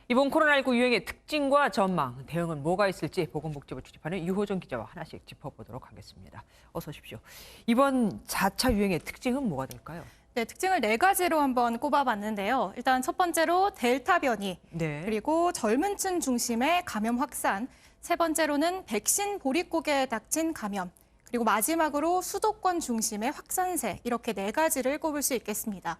이번 코로나19 유행의 특징과 전망, 대응은 뭐가 있을지 보건복지부 출입하는 유호정 기자와 하나씩 짚어보도록 하겠습니다. 어서 오십시오. 이번 4차 유행의 특징은 뭐가 될까요? 네, 특징을 네 가지로 한번 꼽아봤는데요. 일단 첫 번째로 델타 변이, 네. 그리고 젊은 층 중심의 감염 확산, 세 번째로는 백신 보릿고개에 닥친 감염, 그리고 마지막으로 수도권 중심의 확산세, 이렇게 네 가지를 꼽을 수 있겠습니다.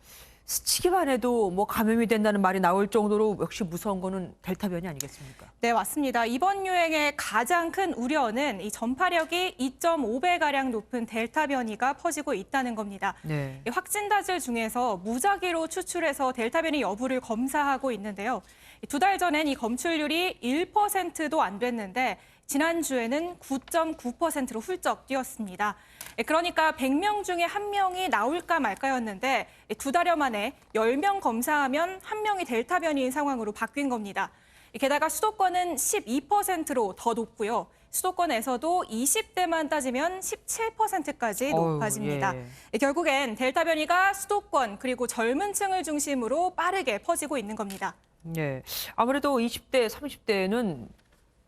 스치기만 해도 뭐 감염이 된다는 말이 나올 정도로 역시 무서운 거는 델타 변이 아니겠습니까? 네, 맞습니다. 이번 유행의 가장 큰 우려는 이 전파력이 2.5배가량 높은 델타 변이가 퍼지고 있다는 겁니다. 네. 이 확진자들 중에서 무작위로 추출해서 델타 변이 여부를 검사하고 있는데요. 2달 전엔 이 검출률이 1%도 안 됐는데 지난주에는 9.9%로 훌쩍 뛰었습니다. 그러니까 100명 중에 1명이 나올까 말까였는데 2달여 만에 10명 검사하면 1명이 델타 변이인 상황으로 바뀐 겁니다. 게다가 수도권은 12%로 더 높고요. 수도권에서도 20대만 따지면 17%까지 높아집니다. 결국엔 델타 변이가 수도권 그리고 젊은 층을 중심으로 빠르게 퍼지고 있는 겁니다. 네. 아무래도 20대, 30대는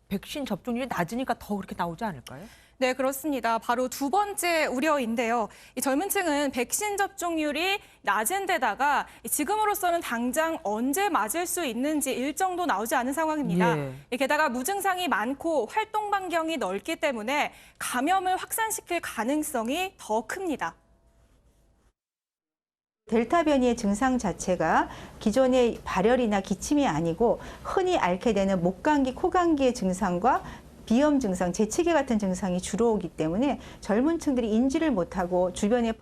백신 접종률이 낮으니까 더 그렇게 나오지 않을까요? 네, 그렇습니다. 바로 두 번째 우려인데요. 이 젊은 층은 백신 접종률이 낮은 데다가 지금으로서는 당장 언제 맞을 수 있는지 일정도 나오지 않은 상황입니다. 게다가 무증상이 많고 활동 반경이 넓기 때문에 감염을 확산시킬 가능성이 더 큽니다. 델타 변이의 증상 자체가 기존의 발열이나 기침이 아니고 흔히 앓게 되는 목감기, 코감기의 증상과 비염 증상, 재채기 같은 증상이 주로 오기 때문에 젊은 층들이 인지를 못하고 주변에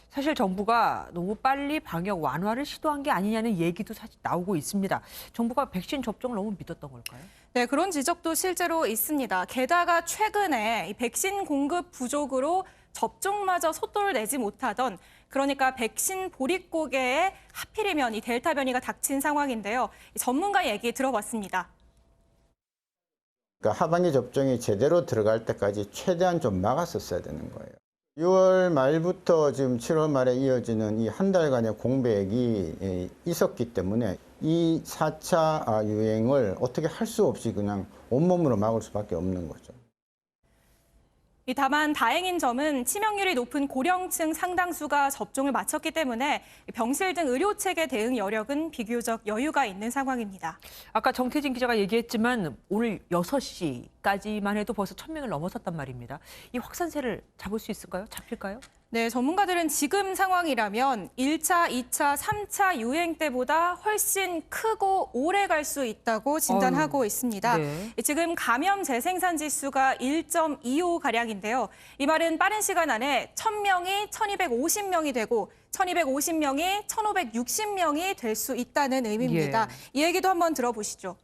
사실 정부가 너무 빨리 방역 완화를 시도한 게 아니냐는 얘기도 사실 나오고 있습니다. 정부가 백신 접종을 너무 믿었던 걸까요? 네, 그런 지적도 실제로 있습니다. 게다가 최근에 이 백신 공급 부족으로 접종마저 속도를 내지 못하던 그러니까 백신 보릿고개에 하필이면 이 델타 변이가 닥친 상황인데요. 전문가 얘기 들어봤습니다. 그러니까 하반기 접종이 제대로 들어갈 때까지 최대한 좀 막았었어야 되는 거예요. 6월 말부터 지금 7월 말에 이어지는 이 한 달간의 공백이 있었기 때문에 이 4차 유행을 어떻게 할 수 없이 그냥 온몸으로 막을 수밖에 없는 거죠. 다만 다행인 점은 치명률이 높은 고령층 상당수가 접종을 마쳤기 때문에 병실 등 의료체계 대응 여력은 비교적 여유가 있는 상황입니다. 아까 정태진 기자가 얘기했지만 오늘 6시까지만 해도 벌써 1,000명을 넘어섰단 말입니다. 이 확산세를 잡을 수 있을까요? 잡힐까요? 네, 전문가들은 지금 상황이라면 1차, 2차, 3차 유행 때보다 훨씬 크고 오래 갈 수 있다고 진단하고 있습니다. 네. 지금 감염 재생산 지수가 1.25가량인데요. 이 말은 빠른 시간 안에 1,000명이 1,250명이 되고 1,250명이 1,560명이 될 수 있다는 의미입니다. 이 얘기도 한번 들어보시죠.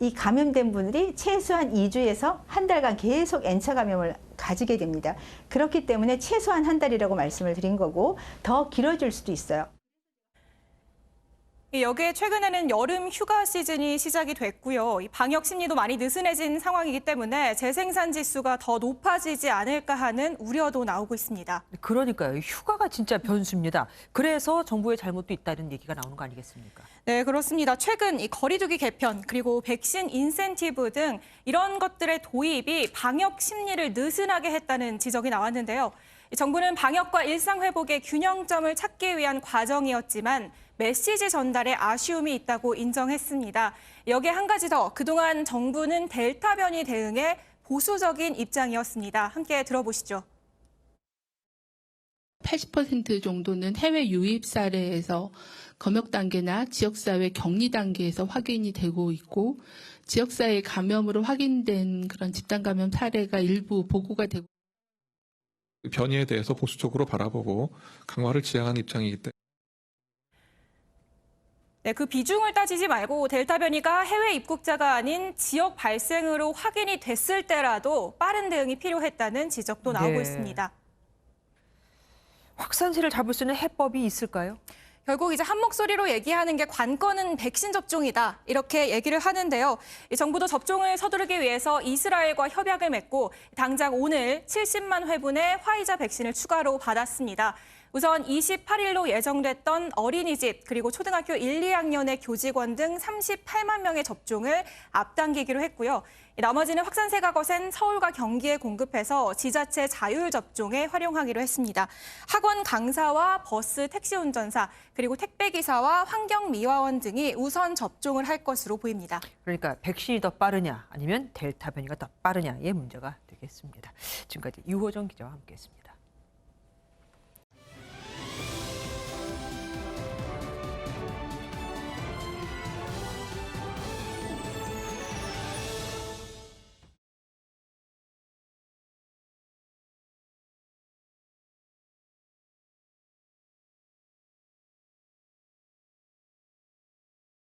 이 감염된 분들이 최소한 2주에서 한 달간 계속 N차 감염을 가지게 됩니다. 그렇기 때문에 최소한 한 달이라고 말씀을 드린 거고 더 길어질 수도 있어요. 여기에 최근에는 여름 휴가 시즌이 시작이 됐고요. 방역 심리도 많이 느슨해진 상황이기 때문에 재생산 지수가 더 높아지지 않을까 하는 우려도 나오고 있습니다. 그러니까요. 휴가가 진짜 변수입니다. 그래서 정부의 잘못도 있다는 얘기가 나오는 거 아니겠습니까? 네, 그렇습니다. 최근 이 거리두기 개편 그리고 백신 인센티브 등 이런 것들의 도입이 방역 심리를 느슨하게 했다는 지적이 나왔는데요. 정부는 방역과 일상 회복의 균형점을 찾기 위한 과정이었지만 메시지 전달에 아쉬움이 있다고 인정했습니다. 여기에 한 가지 더, 그동안 정부는 델타 변이 대응에 보수적인 입장이었습니다. 함께 들어보시죠. 80% 정도는 해외 유입 사례에서 검역 단계나 지역사회 격리 단계에서 확인이 되고 있고 지역사회 감염으로 확인된 그런 집단 감염 사례가 일부 보고가 되고 변이에 대해서 보수적으로 바라보고 강화를 지향하는 입장이기 때문에 네, 그 비중을 따지지 말고 델타 변이가 해외 입국자가 아닌 지역 발생으로 확인이 됐을 때라도 빠른 대응이 필요했다는 지적도 나오고 있습니다. 확산세를 잡을 수 있는 해법이 있을까요? 결국 이제 한 목소리로 얘기하는 게 관건은 백신 접종이다. 이렇게 얘기를 하는데요. 이 정부도 접종을 서두르기 위해서 이스라엘과 협약을 맺고 당장 오늘 70만 회분의 화이자 백신을 추가로 받았습니다. 우선 28일로 예정됐던 어린이집 그리고 초등학교 1, 2학년의 교직원 등 38만 명의 접종을 앞당기기로 했고요. 나머지는 확산세가 거센 서울과 경기에 공급해서 지자체 자율 접종에 활용하기로 했습니다. 학원 강사와 버스 택시 운전사 그리고 택배 기사와 환경미화원 등이 우선 접종을 할 것으로 보입니다. 그러니까 백신이 더 빠르냐 아니면 델타 변이가 더 빠르냐의 문제가 되겠습니다. 지금까지 유호정 기자와 함께했습니다.